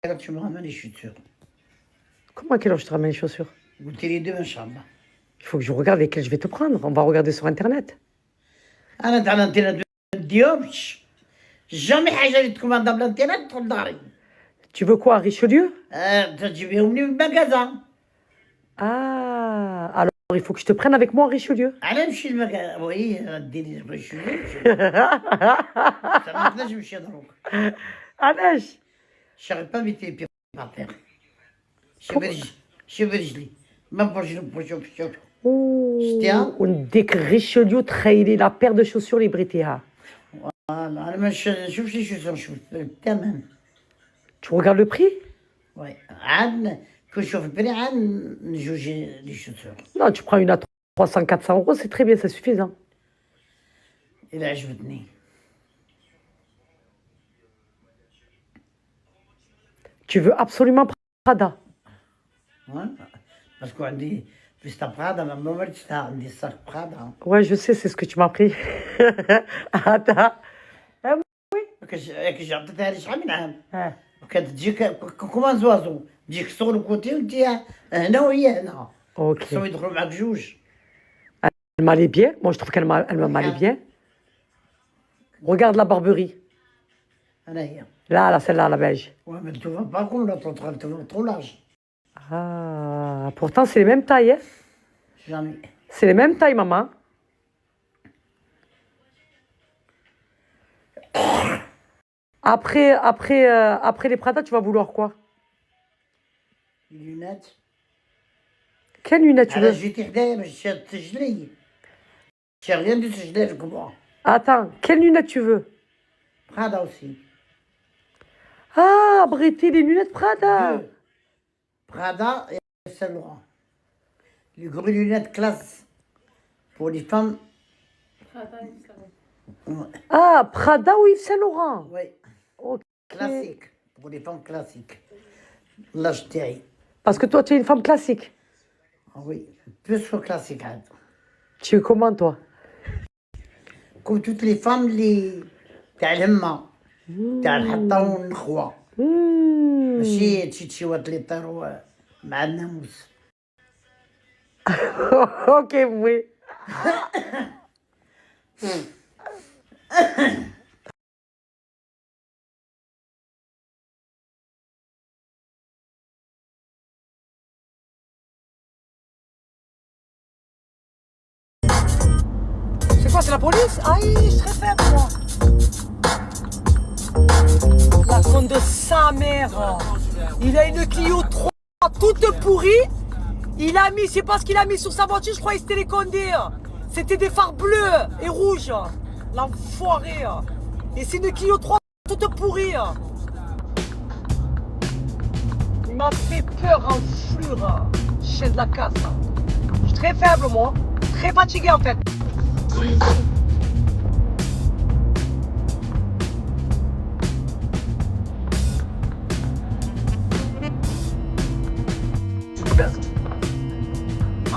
Quand tu me ramènes les chaussures. Comment à quelle heure je te ramène les chaussures? Goûtez les deux, ma chambre. Il faut que je regarde lesquelles je vais te prendre. On va regarder sur Internet. أنا تاع الانترنت ما نديهمش. جامي حاجة اللي تكون عندها بالانترنت تدخل داري. Tu veux quoi, à Richelieu? تجيبيهم لي من المكازا. Ah, alors il faut que je te prenne avec moi à Richelieu. أنا نمشي للمكازا. وي ديري رشوي. ما نقدرش نمشي دروك. علاش؟ J'arrive pas à mettre les pieds par terre. شوف رجلي. ما بوش. Oh, ونديك Richelieu تخيلي la paire de chaussures اللي بغيتيها. أنا ما نشوفش لي شوسور نشوف الثمن. Tu regardes le prix? وي عاد كون نشوف البري عاد نجوجي لي شوسور. Non, tu prends une à 300-400 euros, c'est très bien, c'est suffisant. إلا عجبتني. Tu veux absolument Prada. باسكو عندي فيستا برادا ما مرتش عندي صاك برادا. Ouais, je sais, c'est ce que tu m'as pris. Attends. كي عطيتها لي شحال من عام. Ah. وكانت تجيك كومان زوازو تجيك صغر الكوتي وانت هنا وهي هنا. Ok. خصهم يدخلوا معاك جوج. Elle m'allait bien. Moi, je trouve qu'elle m'allait bien. Regarde la Barberie. أنا هي. Là, celle-là, la beige. Ouais, mais tu vas pas comme l'autre, tu vas trop large. Ah, pourtant, c'est les mêmes tailles. Hein? Jamais. C'est les mêmes tailles, maman. Après les Prada, tu vas vouloir quoi? Les lunettes. Quelles lunettes tu أنا veux? جيت حدايا باش تسجلي. J'ai rien de تسجلي لك moi. Attends, quelles lunettes tu veux? Prada aussi. Ah, Brété, les lunettes Prada. Deux. Prada et Saint Laurent. Les grosses lunettes classe pour les femmes. Ah, Prada ou Yves Saint Laurent? Oui. Ok. Classique. Pour les femmes classiques. Là, je t'ai. Parce que toi, tu es une femme classique. Oui. Plus que classique. Hein. Tu es comment, toi? Comme toutes les femmes, les. تاع الهمة. تاع الحطة والنخوة. ماشي تشيوات اللي يطيروا مع الناموس. Ok, oui. C'est quoi, c'est la police? Aïe, je suis très faible, moi. La conne de sa mère. Il a une Clio 3 toute pourrie. Il a mis, je sais pas ce qu'il a mis sur sa voiture, je croyais que c'était les condés. C'était des phares bleus et rouges. L'enfoiré. Et c'est une Clio 3 toute pourrie. Il m'a fait peur en fure. Chien de la casse. Je suis très faible, moi. Très fatigué, en fait.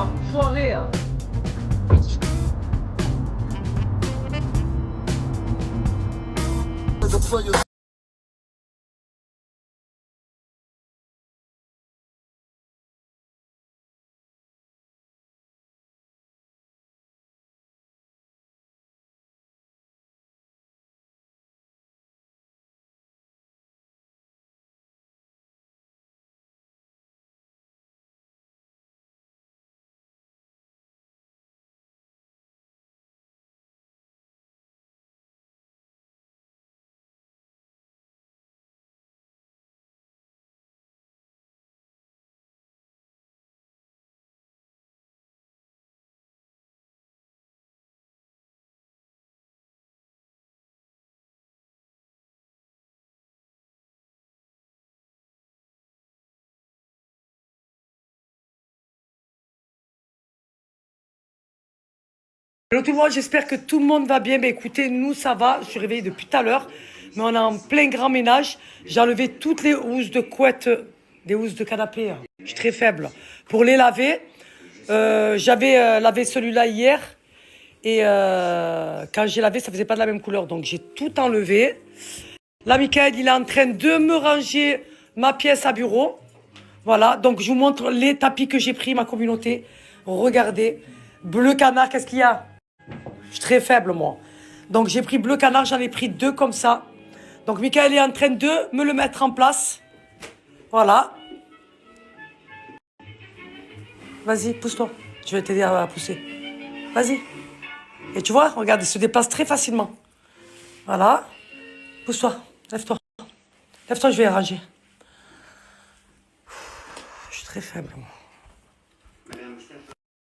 Enfoiré. Hello tout le monde, j'espère que tout le monde va bien. Écoutez, nous ça va, je suis réveillée depuis tout à l'heure, mais on est en plein grand ménage. J'ai enlevé toutes les housses de couette, des housses de canapé. Je suis très faible. Pour les laver, j'avais lavé celui-là hier, et quand j'ai lavé, ça faisait pas de la même couleur, donc j'ai tout enlevé. Là, Michael, il est en train de me ranger ma pièce à bureau. Voilà, donc je vous montre les tapis que j'ai pris, ma communauté. Regardez. Bleu canard, qu'est-ce qu'il y a? Je suis très faible, moi. Donc j'ai pris bleu canard, j'en ai pris 2 comme ça. Donc Michael est en train de me le mettre en place. Voilà. Vas-y, pousse-toi. Je vais t'aider à pousser. Vas-y. Et tu vois, regarde, il se déplace très facilement. Voilà. Pousse-toi. Lève-toi. Lève-toi, je vais arranger. Je suis très faible, moi.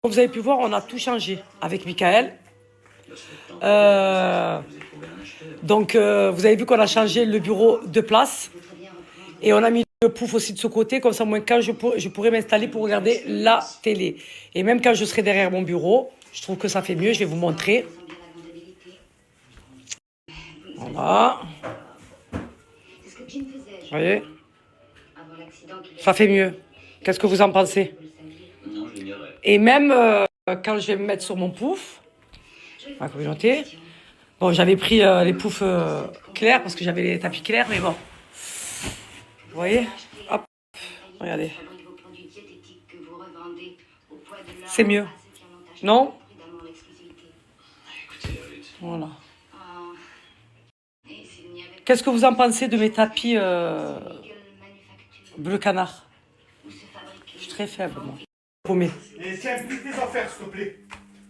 Comme vous avez pu voir, on a tout changé avec Michael. Donc, vous avez vu qu'on a changé le bureau de place. Et on a mis le pouf aussi de ce côté. Comme ça, moi, quand je pourrais m'installer pour regarder la télé. Et même quand je serai derrière mon bureau, je trouve que ça fait mieux. Je vais vous montrer. Voilà. Vous voyez? Ça fait mieux. Qu'est-ce que vous en pensez? Et même quand je vais me mettre sur mon pouf, ma communauté, bon, j'avais pris les poufs clairs parce que j'avais les tapis clairs, mais bon. Vous voyez? Hop, regardez. C'est mieux. Non? Voilà. Qu'est-ce que vous en pensez de mes tapis bleu canard? Je suis très faible, moi. Paumé. Et tiens, plie tes affaires, s'il te plaît.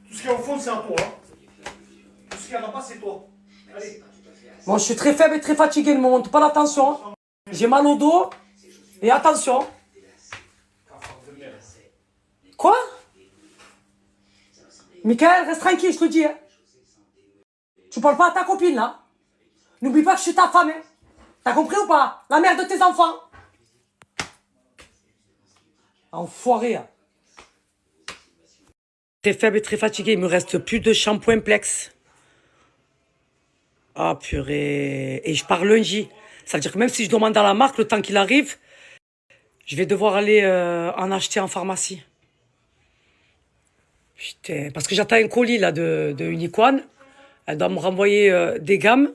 Tout ce qu'il y a au fond, c'est à toi. Hein. Tout ce qu'il y a là-bas, c'est toi. Allez. Bon, je suis très faible et très fatigué, ne me montre pas l'attention. J'ai mal au dos. Et attention. Quoi? Michael, reste tranquille, je te dis. Hein. Tu parles pas à ta copine, là. N'oublie pas que je suis ta femme. Hein. T'as compris ou pas? La mère de tes enfants. Enfoiré. Hein. Très faible et très fatigué. Il me reste plus de shampoing Plex. Ah, purée. Et je pars lundi. Ça veut dire que même si je demande à la marque, le temps qu'il arrive, je vais devoir aller en acheter en pharmacie. Putain. Parce que j'attends un colis là de Unicorn. Elle doit me renvoyer des gammes.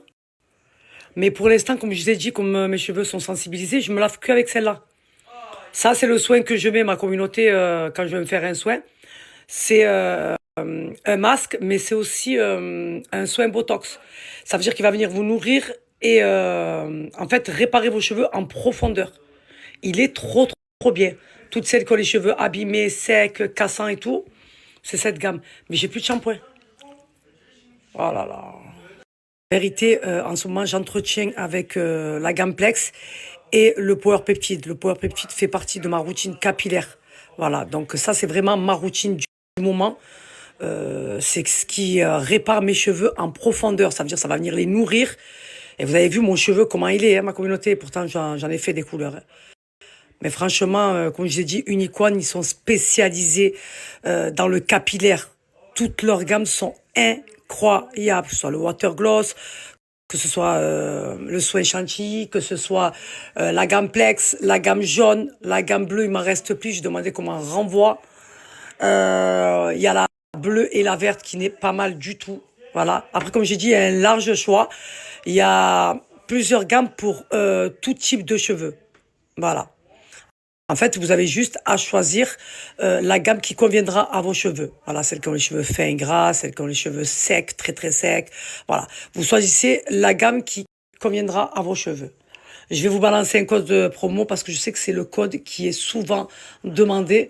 Mais pour l'instant, comme je vous ai dit, comme mes cheveux sont sensibilisés, je me lave qu'avec celle-là. Ça, c'est le soin que je mets, ma communauté, quand je vais me faire un soin. C'est un masque, mais c'est aussi un soin Botox. Ça veut dire qu'il va venir vous nourrir et en fait réparer vos cheveux en profondeur. Il est trop, trop, trop bien. Toutes celles qui ont les cheveux abîmés, secs, cassants et tout, c'est cette gamme. Mais j'ai plus de shampoing. Oh là là. En vérité, en ce moment, j'entretiens avec la gamme Plex et le Power Peptide. Le Power Peptide fait partie de ma routine capillaire. Voilà, donc ça, c'est vraiment ma routine du moment. C'est ce qui répare mes cheveux en profondeur. Ça veut dire que ça va venir les nourrir. Et vous avez vu mon cheveu, comment il est, hein, ma communauté. Pourtant, j'en ai fait des couleurs. Hein. Mais franchement, comme je vous ai dit, Unicorn, ils sont spécialisés dans le capillaire. Toutes leurs gammes sont incroyables. Que ce soit le water gloss, que ce soit le soin chantilly, que ce soit la gamme Plex, la gamme jaune, la gamme bleue, il m'en reste plus. Je demandais comment on renvoie. Il y a la bleue et la verte qui n'est pas mal du tout. Voilà. Après, comme j'ai dit, il y a un large choix. Il y a plusieurs gammes pour tout type de cheveux. Voilà. En fait, vous avez juste à choisir la gamme qui conviendra à vos cheveux. Voilà, celles qui ont les cheveux fins, gras, celles qui ont les cheveux secs, très très secs. Voilà, vous choisissez la gamme qui conviendra à vos cheveux. Je vais vous balancer un code de promo parce que je sais que c'est le code qui est souvent demandé.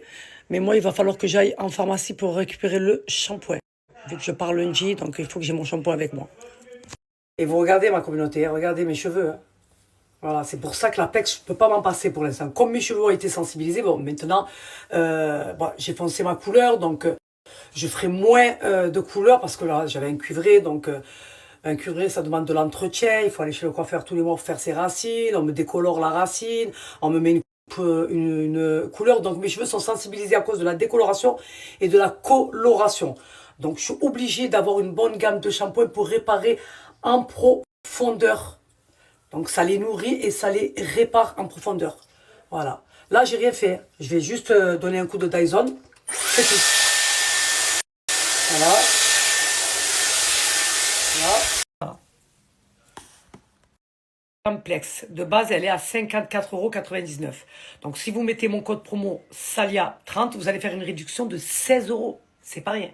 Mais moi, il va falloir que j'aille en pharmacie pour récupérer le shampoing. Vu que je pars lundi, donc il faut que j'ai mon shampoing avec moi. Et vous regardez ma communauté, regardez mes cheveux. Hein. Voilà, c'est pour ça que la Plex, je ne peux pas m'en passer pour l'instant. Comme mes cheveux ont été sensibilisés, bon, maintenant, j'ai foncé ma couleur, donc je ferai moins de couleur parce que là, j'avais un cuivré, donc un cuivré, ça demande de l'entretien. Il faut aller chez le coiffeur tous les mois pour faire ses racines. On me décolore la racine, on me met une couleur. Donc mes cheveux sont sensibilisés à cause de la décoloration et de la coloration. Donc je suis obligée d'avoir une bonne gamme de shampoing pour réparer en profondeur. Donc ça les nourrit et ça les répare en profondeur. Voilà. Là, j'ai rien fait. Je vais juste donner un coup de Dyson. C'est tout. Voilà. Voilà. Plex. De base, elle est à 54,99 €. Donc, si vous mettez mon code promo SALIA30, vous allez faire une réduction de 16 €. C'est pas rien.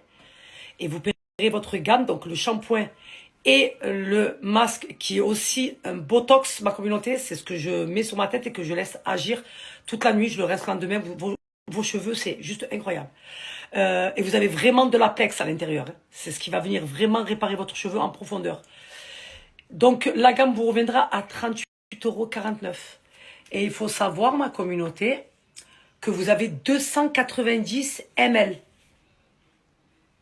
Et vous paierez votre gamme, donc le shampoing et le masque qui est aussi un Botox, ma communauté. C'est ce que je mets sur ma tête et que je laisse agir toute la nuit. Je le reste le lendemain. Vos cheveux, c'est juste incroyable. Et vous avez vraiment de la Plex à l'intérieur. Hein. C'est ce qui va venir vraiment réparer votre cheveu en profondeur. Donc, la gamme vous reviendra à 38,49 €. Et il faut savoir, ma communauté, que vous avez 290 ml.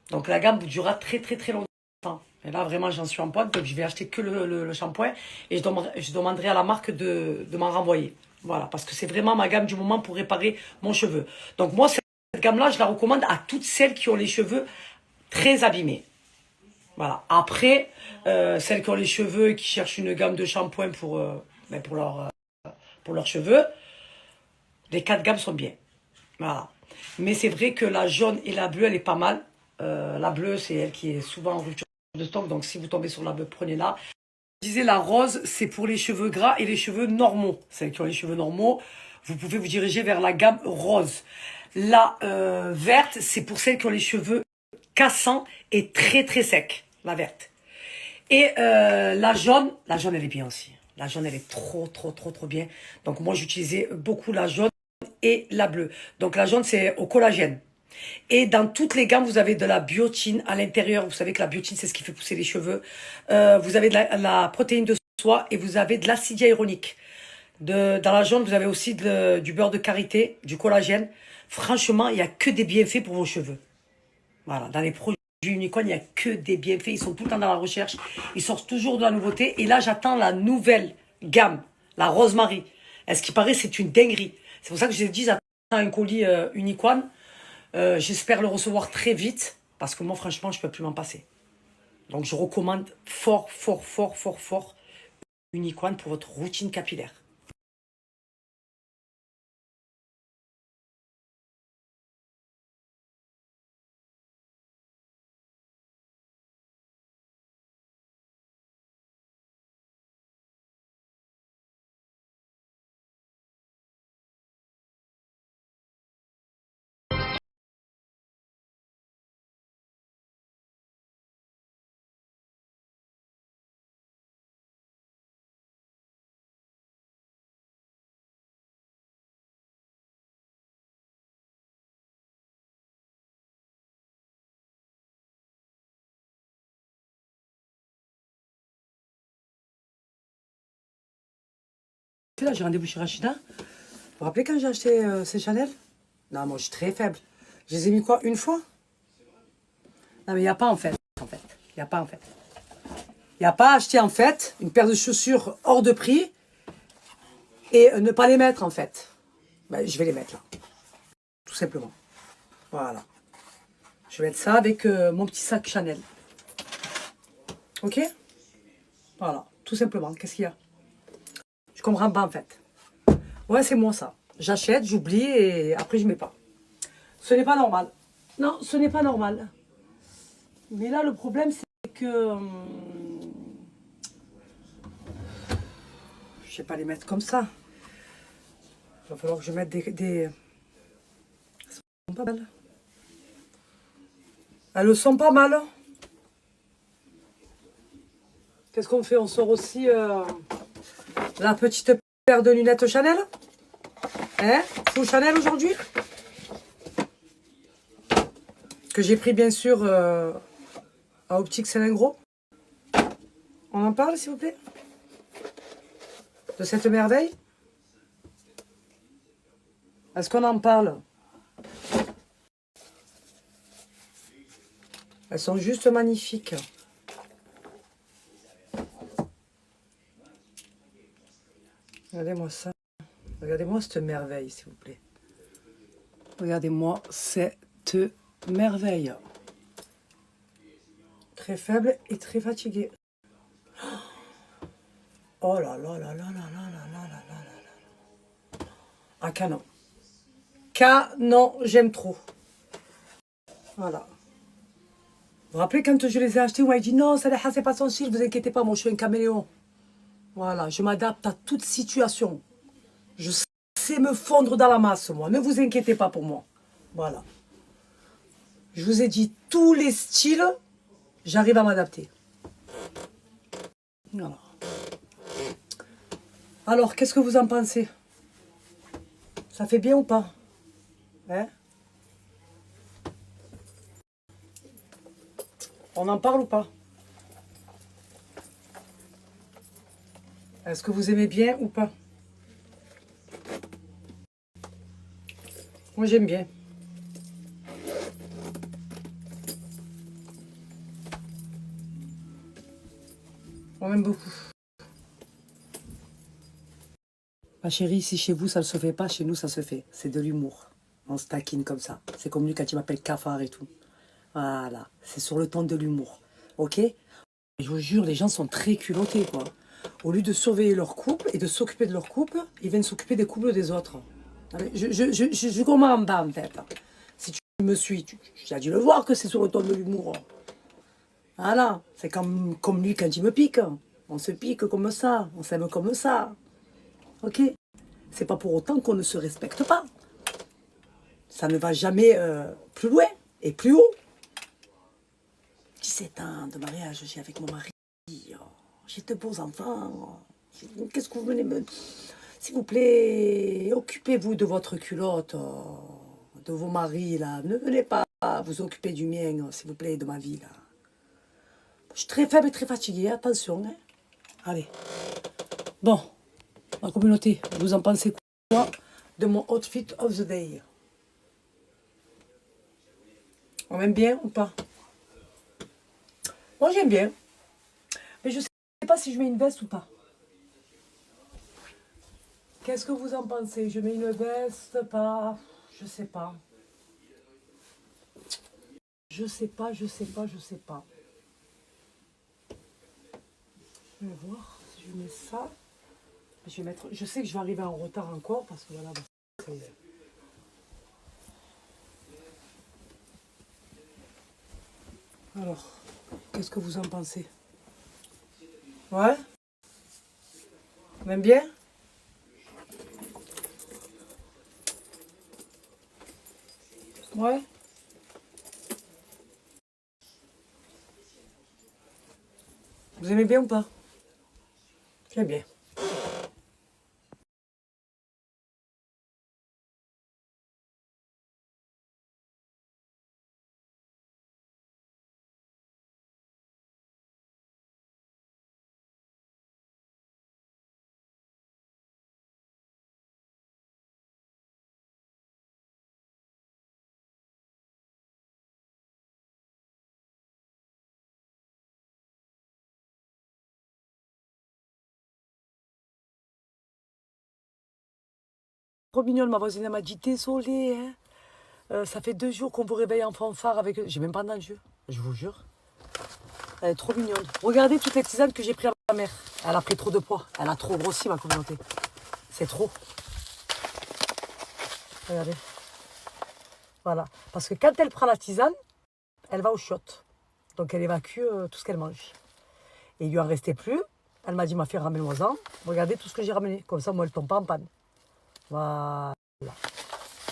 Donc, la gamme vous durera très, très, très longtemps. Et là, vraiment, j'en suis en pointe. Donc, je vais acheter que le shampoing. Et je demanderai à la marque de m'en renvoyer. Voilà, parce que c'est vraiment ma gamme du moment pour réparer mon cheveu. Donc, moi, cette gamme-là, je la recommande à toutes celles qui ont les cheveux très abîmés. Voilà. Après, celles qui ont les cheveux et qui cherchent une gamme de shampoing pour leurs cheveux, les 4 gammes sont bien. Voilà. Mais c'est vrai que la jaune et la bleue, elle est pas mal. La bleue, c'est elle qui est souvent en rupture de stock. Donc, si vous tombez sur la bleue, prenez-la. Je disais, la rose, c'est pour les cheveux gras et les cheveux normaux. Celles qui ont les cheveux normaux, vous pouvez vous diriger vers la gamme rose. La verte, c'est pour celles qui ont les cheveux cassants et très, très secs. La verte. Et la jaune, elle est bien aussi. La jaune, elle est trop, trop, trop, trop bien. Donc, moi, j'utilisais beaucoup la jaune et la bleue. Donc, la jaune, c'est au collagène. Et dans toutes les gammes, vous avez de la biotine à l'intérieur. Vous savez que la biotine, c'est ce qui fait pousser les cheveux. Vous avez de la protéine de soie et vous avez de l'acide hyaluronique. Dans la jaune, vous avez aussi du beurre de karité, du collagène. Franchement, il n'y a que des bienfaits pour vos cheveux. Voilà, dans les produits Unicorn, il n'y a que des bienfaits. Ils sont tout le temps dans la recherche. Ils sortent toujours de la nouveauté. Et là, j'attends la nouvelle gamme, la Rosemary. Est-ce qu'il paraît, c'est une dinguerie. C'est pour ça que je dis, j'attends un colis Unicorn. J'espère le recevoir très vite. Parce que moi, franchement, je ne peux plus m'en passer. Donc, je recommande fort, fort, fort, fort, fort Unicorn pour votre routine capillaire. Là, j'ai rendez-vous chez Rachida. Vous vous rappelez quand j'ai acheté ces Chanel? Non, moi, je suis très faible. Je les ai mis quoi? Une fois? Non, mais il n'y a pas en fait. Il n'y a pas en fait. Il n'y a pas à acheter en fait une paire de chaussures hors de prix et ne pas les mettre en fait. Ben, je vais les mettre là. Tout simplement. Voilà. Je vais mettre ça avec mon petit sac Chanel. Ok? Voilà. Tout simplement. Qu'est-ce qu'il y a? Je comprends pas en fait. Ouais, c'est moi ça. J'achète, j'oublie et après je mets pas. Ce n'est pas normal. Non, ce n'est pas normal. Mais là, le problème, c'est que... je vais pas les mettre comme ça. Il va falloir que je mette des... Elles sont pas mal. Elles sont pas mal. Qu'est-ce qu'on fait? On sort aussi la petite paire de lunettes Chanel. Hein? Full Chanel aujourd'hui. Que j'ai pris bien sûr à Optique Célingro. On en parle s'il vous plaît? De cette merveille? Est-ce qu'on en parle? Elles sont juste magnifiques. Regardez-moi ça. Regardez-moi cette merveille, s'il vous plaît. Regardez-moi cette merveille. Très faible et très fatiguée. Oh là là là là là là là là là là là. Ah, canon. Canon, j'aime trop. Voilà. Vous vous rappelez quand je les ai achetés, vous m'avez dit non, ça c'est pas son style, vous inquiétez pas, moi je suis un caméléon. Voilà, je m'adapte à toute situation. Je sais me fondre dans la masse, moi. Ne vous inquiétez pas pour moi. Voilà. Je vous ai dit, tous les styles, j'arrive à m'adapter. Voilà. Alors, qu'est-ce que vous en pensez? Ça fait bien ou pas? Hein? On en parle ou pas? Est-ce que vous aimez bien ou pas? Moi, j'aime bien. On m'aime beaucoup. Ma chérie, si chez vous ça ne se fait pas, chez nous ça se fait. C'est de l'humour. On se taquine comme ça. C'est comme lui quand il m'appelle cafard et tout. Voilà. C'est sur le ton de l'humour. Ok? Je vous jure, les gens sont très culottés, quoi. Au lieu de surveiller leur couple et de s'occuper de leur couple, ils viennent s'occuper des couples des autres. Je comprends pas, en fait. Si tu me suis, tu as dû le voir que c'est sur le ton de l'humour. Voilà. C'est comme lui quand il me pique. On se pique comme ça. On s'aime comme ça. Ok? C'est pas pour autant qu'on ne se respecte pas. Ça ne va jamais plus loin et plus haut. 17 ans de mariage, j'ai avec mon mari. Oh, j'ai de beaux enfants. Qu'est-ce que vous venez me... S'il vous plaît, occupez-vous de votre culotte, de vos maris, là. Ne venez pas vous occuper du mien, s'il vous plaît, de ma vie, là. Je suis très faible et très fatiguée, attention. Hein. Allez. Bon, ma communauté, vous en pensez quoi de mon outfit of the day? On m'aime bien ou pas? Moi, j'aime bien. Mais je ne sais pas si je mets une veste ou pas. Qu'est-ce que vous en pensez? Je mets une veste, pas? Je sais pas. Je sais pas. Je vais voir si je mets ça. Je vais mettre... Je sais que je vais arriver en retard encore parce que voilà. Alors, qu'est-ce que vous en pensez? Ouais? Même bien? Ouais? Vous aimez bien ou pas? J'aime bien. Trop mignonne, ma voisine m'a dit désolé, hein. Ça fait 2 jours qu'on vous réveille en fanfare avec... J'ai même pas entendu, je vous jure. Elle est trop mignonne. Regardez toutes les tisanes que j'ai pris à ma mère. Elle a pris trop de poids. Elle a trop grossi, ma communauté. C'est trop. Regardez. Voilà. Parce que quand elle prend la tisane, elle va au chiottes. Donc elle évacue tout ce qu'elle mange. Et il lui en restait plus. Elle m'a dit, ma fille, ramène-moi-en. Regardez tout ce que j'ai ramené. Comme ça, moi, elle tombe pas en panne. Voilà.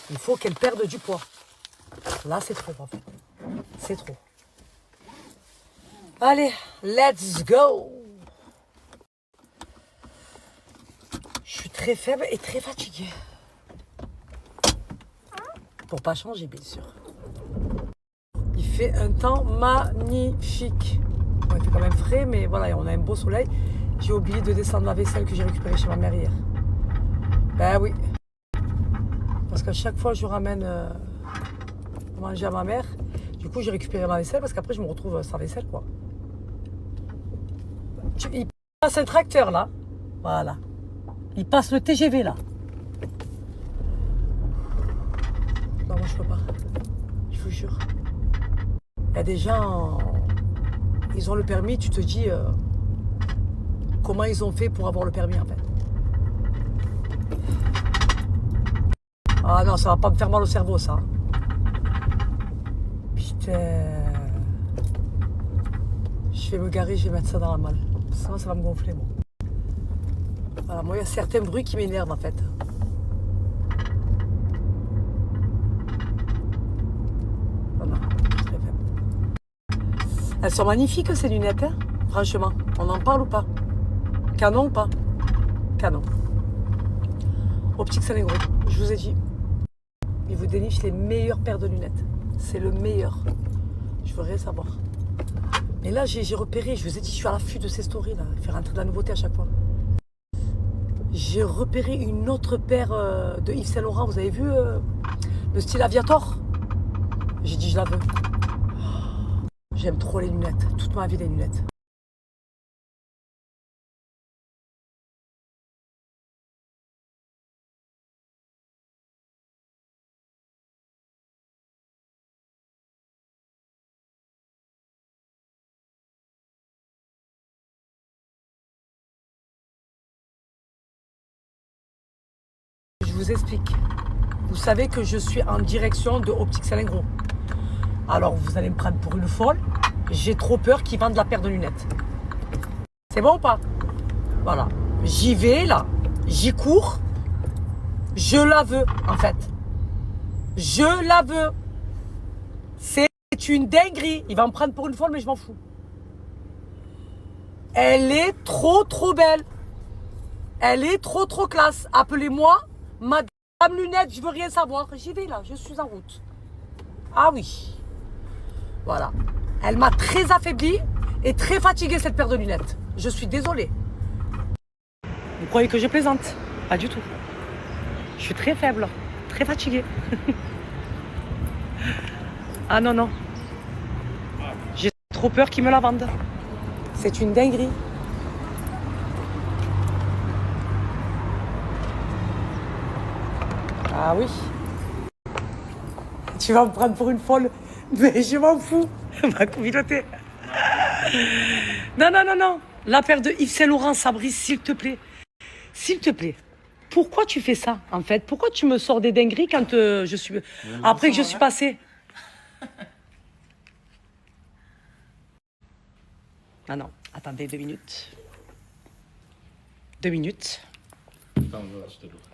Il faut qu'elle perde du poids. Là, c'est trop, en fait. C'est trop. Allez, let's go. Je suis très faible et très fatiguée. Pour pas changer, bien sûr. Il fait un temps magnifique. Bon, il fait quand même frais, mais voilà, on a un beau soleil. J'ai oublié de descendre la vaisselle que j'ai récupérée chez ma mère hier. Ben oui. Parce qu'à chaque fois, je ramène manger à ma mère. Du coup, j'ai récupéré ma vaisselle parce qu'après, je me retrouve sans vaisselle, quoi. Il passe un tracteur, là. Voilà. Il passe le TGV, là. Non, moi, je peux pas. Je vous jure. Il y a des gens... Ils ont le permis, tu te dis... comment ils ont fait pour avoir le permis, en fait. Ah non, ça va pas me faire mal au cerveau, ça. Putain. Je vais me garer, je vais mettre ça dans la malle. Sinon, ça va me gonfler, moi. Voilà, moi, il y a certains bruits qui m'énervent en fait. Voilà, très faible. Elles sont magnifiques ces lunettes, hein, franchement. On en parle ou pas? Canon ou pas? Canon. Optique Salengro, je vous ai dit. Ils vous dénichent les meilleures paires de lunettes. C'est le meilleur. Je voudrais savoir. Mais là, j'ai repéré, je vous ai dit, je suis à l'affût de ces stories là. Faire rentrer de la nouveauté à chaque fois. J'ai repéré une autre paire de Yves Saint Laurent. Vous avez vu le style Aviator? J'ai dit, je la veux. Oh, j'aime trop les lunettes. Toute ma vie, les lunettes. Je vous explique. Vous savez que je suis en direction de Optique Salengro. Alors, vous allez me prendre pour une folle. J'ai trop peur qu'ils vendent la paire de lunettes. C'est bon ou pas? Voilà. J'y vais, là. J'y cours. Je la veux, en fait. Je la veux. C'est une dinguerie. Il va me prendre pour une folle, mais je m'en fous. Elle est trop belle. Elle est trop classe. Appelez-moi Madame Lunette, je veux rien savoir. J'y vais, là. Je suis en route. Ah oui. Voilà. Elle m'a très affaiblie et très fatiguée, cette paire de lunettes. Je suis désolée. Vous croyez que je plaisante? Pas du tout. Je suis très faible, très fatiguée. Ah non, non. J'ai trop peur qu'ils me la vendent. C'est une dinguerie. Ah oui. Tu vas me prendre pour une folle. Mais je m'en fous. Ma communauté. Non, non, non, non. La paire de Yves Saint Laurent, Sabri, s'il te plaît. S'il te plaît. Pourquoi tu fais ça, en fait? Pourquoi tu me sors des dingueries quand je suis... Après que je suis passée? Ah non, attendez 2 minutes. 2 minutes.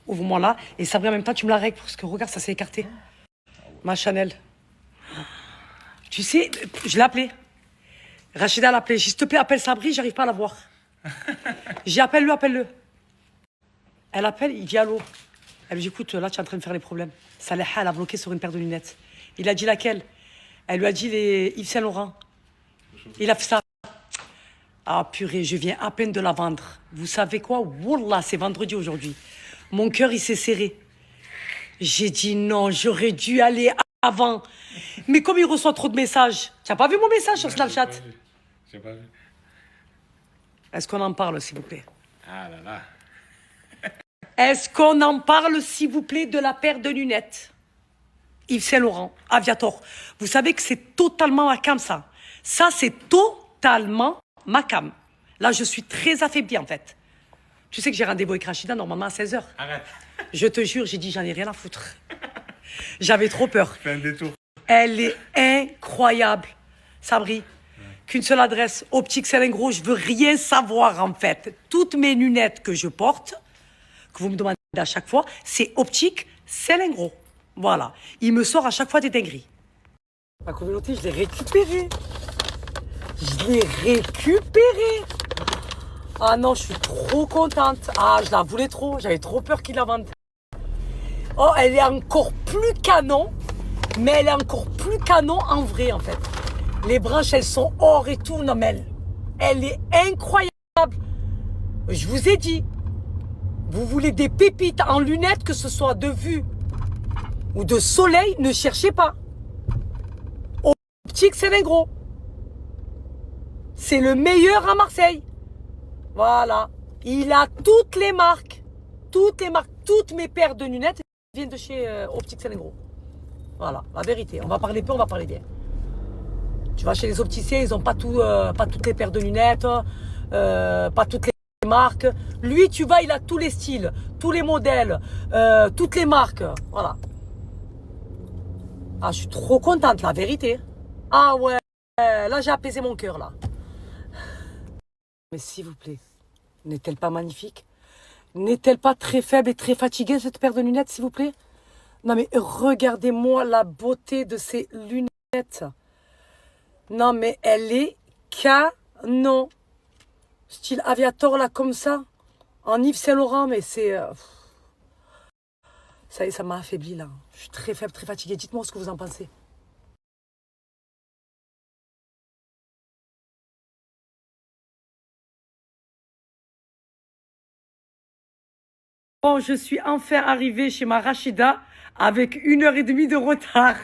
Ouvre-moi là. Et Sabri, en même temps, tu me la règles parce que regarde, ça s'est écarté. Ma Chanel. Tu sais, je l'ai appelée. Rachida l'a appelée. S'il te plaît, appelle Sabri, j'arrive pas à la voir. J'ai appelle-le, appelle-le. Elle appelle, il dit allô. Elle lui dit écoute, là tu es en train de faire les problèmes. Salah, elle a bloqué sur une paire de lunettes. Il a dit laquelle? Elle lui a dit les Yves Saint Laurent. Il a fait ça. Ah purée, je viens à peine de la vendre. Vous savez quoi? Wallah, c'est vendredi aujourd'hui. Mon cœur, il s'est serré. J'ai dit non, j'aurais dû aller avant. Mais comme il reçoit trop de messages. Tu n'as pas vu mon message sur Snapchat? J'ai pas vu. Est-ce qu'on en parle, s'il vous plaît? Ah là là. Est-ce qu'on en parle, s'il vous plaît, de la paire de lunettes Yves Saint Laurent, Aviator. Vous savez que c'est totalement ma cam, ça. Ça, c'est totalement ma cam. Là, je suis très affaiblie, en fait. Tu sais que j'ai rendez-vous avec Rachida, normalement, à 16h. Arrête. Je te jure, j'ai dit, j'en ai rien à foutre. J'avais trop peur. Fais un détour. Elle est incroyable, Sabri. Qu'une seule adresse, Optique Salengro, je veux rien savoir, en fait. Toutes mes lunettes que je porte, que vous me demandez à chaque fois, c'est Optique Salengro. Voilà. Il me sort à chaque fois des dingueries. Ma communauté, je l'ai récupérée. Je l'ai récupérée. Ah non, je suis trop contente. Ah, je la voulais trop. J'avais trop peur qu'il la vende. Oh, elle est encore plus canon. Mais elle est encore plus canon en vrai, en fait. Les branches, elles sont or et tout. Non, mais elle est incroyable. Je vous ai dit. Vous voulez des pépites en lunettes, que ce soit de vue ou de soleil, ne cherchez pas. Optique Salengro. C'est le meilleur à Marseille. Voilà. Il a toutes les marques. Toutes les marques. Toutes mes paires de lunettes viennent de chez Optique Salengro. Voilà, la vérité. On va parler peu, on va parler bien. Tu vas chez les opticiens, ils n'ont pas toutes les paires de lunettes, pas toutes les marques. Lui, tu vas, il a tous les styles, tous les modèles, toutes les marques. Voilà. Ah, je suis trop contente, la vérité. Ah ouais, là, j'ai apaisé mon cœur, là. Mais s'il vous plaît, n'est-elle pas magnifique? N'est-elle pas très faible et très fatiguée, cette paire de lunettes, s'il vous plaît? Non, mais regardez-moi la beauté de ces lunettes. Non, mais elle est canon. Style aviator, là, comme ça. En Yves Saint Laurent, mais c'est... Ça y est, ça m'a affaibli, là. Je suis très faible, très fatiguée. Dites-moi ce que vous en pensez. Bon, je suis enfin arrivée chez ma Rachida avec 1h30 de retard.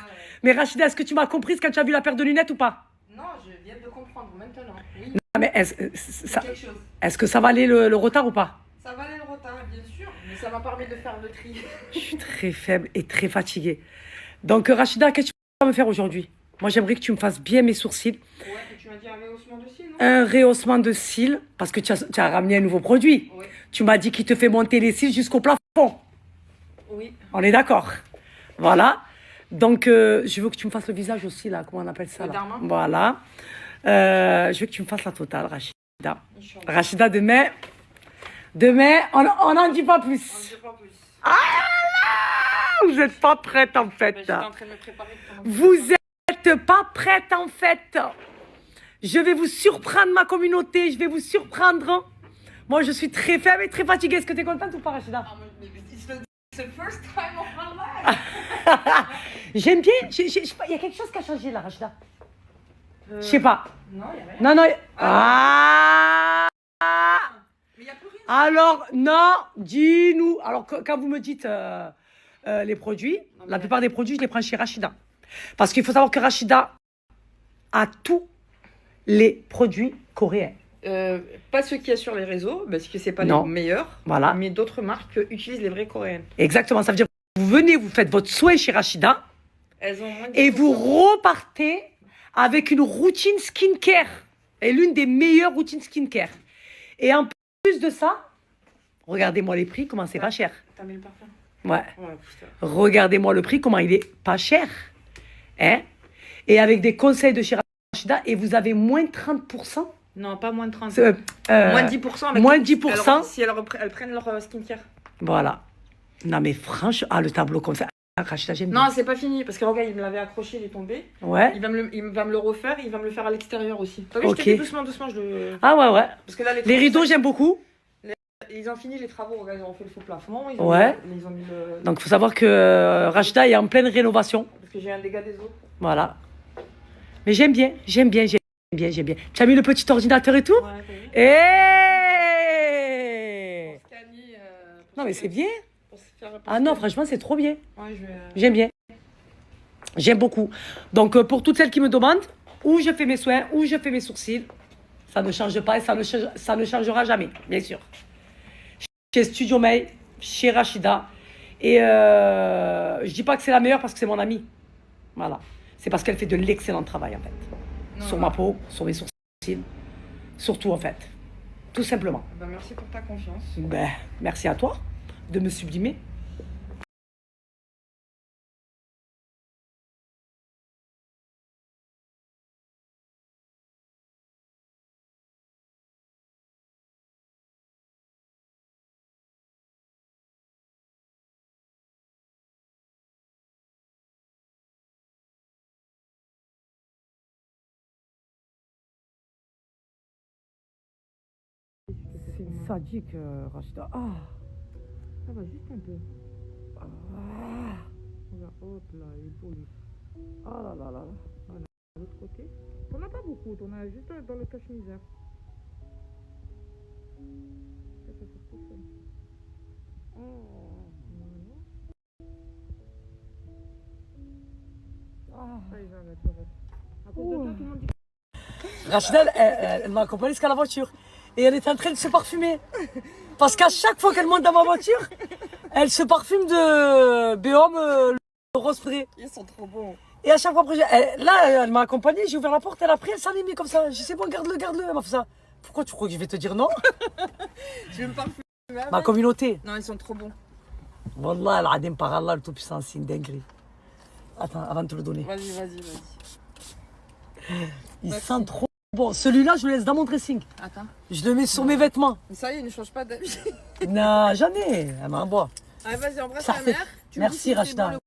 Mais Rachida, est-ce que tu m'as comprise quand tu as vu la paire de lunettes ou pas? Non, je viens de comprendre maintenant. Oui, Ah, mais quelque chose. est-ce que ça va aller le retard ou pas? Ça va aller le retard, bien sûr, mais ça m'a permis de faire le tri. Je suis très faible et très fatiguée. Donc, Rachida, qu'est-ce que tu vas me faire aujourd'hui? Moi, j'aimerais que tu me fasses bien mes sourcils. Ouais, et tu m'as dit un rehaussement de cils, non? Un rehaussement de cils, parce que tu as ramené un nouveau produit. Ouais. Tu m'as dit qu'il te fait monter les cils jusqu'au plafond. Oui. On est d'accord. Voilà. Donc, je veux que tu me fasses le visage aussi, là. Comment on appelle ça, Le là? derma. Voilà. Je veux que tu me fasses la totale, Rachida. Inch'Allah. Rachida, demain, on n'en dit pas On plus. ne sait pas plus. Vous n'êtes pas prête, en fait. J'étais en train de me préparer pour mon- Vous n'êtes pas prête, en fait. Je vais vous surprendre, ma communauté. Je vais vous surprendre. Moi, je suis très faible et très fatiguée. Est-ce que tu es contente ou pas, Rachida? Ah, mais it's the first time of my life. J'aime bien. Je sais pas, il y a quelque chose qui a changé, là, Rachida. Je sais pas. Non, il n'y a rien. Non, non. Ah. Mais il n'y a plus rien. Alors, non, dis-nous. Alors, quand vous me dites les produits, la plupart des produits, je les prends chez Rachida. Parce qu'il faut savoir que Rachida a tous les produits coréens. Pas ceux qu'il y a sur les réseaux, parce que c'est pas Non. les meilleurs. Voilà. Mais d'autres marques utilisent les vraies coréennes. Exactement. Ça veut dire que vous venez, vous faites votre soin chez Rachida Elles ont moins de et vous 10%. repartez avec une routine skincare. Et l'une des meilleures routines skincare. Et en plus de ça, regardez-moi les prix, comment c'est pas cher. T'as mis le parfum? Ouais. Ouais, putain. Regardez-moi le prix, comment il est pas cher. Hein? Et avec des conseils de chez Rachida, et vous avez moins 30%. Non, pas moins de 30. C'est, Moins de 10%. mais moins de 10%. alors, si elles prennent leur skincare. Voilà. Non, mais franchement, le tableau comme ça. Rachida, j'aime Non, bien. c'est pas fini, parce que regarde, il me l'avait accroché, il est tombé. Ouais. Il va me le refaire, il va me le faire à l'extérieur aussi. T'as vu, Ok. je t'ai dit doucement, doucement, je le... Ah ouais, ouais. Parce que là, Les travaux, rideaux, j'aime beaucoup. ils ont fini les travaux, regarde, ils ont fait le faux plafond, Ouais. ils ont mis le... Donc, il faut savoir que Rachida est en pleine rénovation. Parce que j'ai un dégât des eaux. Voilà. Mais j'aime bien, j'aime bien, j'aime bien, j'aime bien. Tu as mis le petit ordinateur et tout? Ouais, t'as vu. Eh Scanner, Non, mais c'est bien. pour se faire- pour Ah se non, faire- franchement, c'est trop bien. Ouais, je vais... J'aime bien. J'aime beaucoup. Donc, pour toutes celles qui me demandent où je fais mes soins, où je fais mes sourcils, ça ne change pas et ça ne changera jamais, bien sûr. Chez Studio May, chez Rachida. Et je dis pas que c'est la meilleure parce que c'est mon amie. Voilà. C'est parce qu'elle fait de l'excellent travail, en fait. Non, Sur non. ma peau, sur mes sourcils. Surtout, en fait. Tout simplement. Bah, merci pour ta confiance. Ben, merci à toi de me sublimer. C'est sadique, Rachida. Ah. Ça va juste un peu. Ah. Regarde, hop là, il est beau lui. Ah là là là. De l'autre côté. T'en as pas beaucoup, t'en as juste dans le cache-misère. Ça fait tout seul. Allez, j'arrête, j'arrête. À cause de toi, tout le monde dit Rachida, elle m'a accompagné jusqu'à la voiture. Et elle était en train de se parfumer. Parce qu'à chaque fois qu'elle monte dans ma voiture, elle se parfume de Béhomme, le rose spray. ils sont trop bons. Et à chaque fois, après, elle m'a accompagné, j'ai ouvert la porte, elle a pris, elle s'en est mis comme ça. Je sais, bon, garde-le, garde-le. Elle m'a fait ça. Pourquoi tu crois que je vais te dire non? Je vais me parfumer avec. Ma communauté. Non, ils sont trop bons. Wallah, al-Adim par Allah, le Tout-Puissant, c'est une dinguerie. Attends, avant de te le donner. Vas-y, vas-y, vas-y. Il Merci. sent trop Bon, celui-là, je le laisse dans mon dressing. Attends. Je le mets sur mes vêtements. Mais ça y est, il ne change pas d'avis. Non, jamais. Elle m'envoie. Allez, vas-y, embrasse Ça ta fait- mère. Tu me dis Merci, si c'est Rachida. bon, le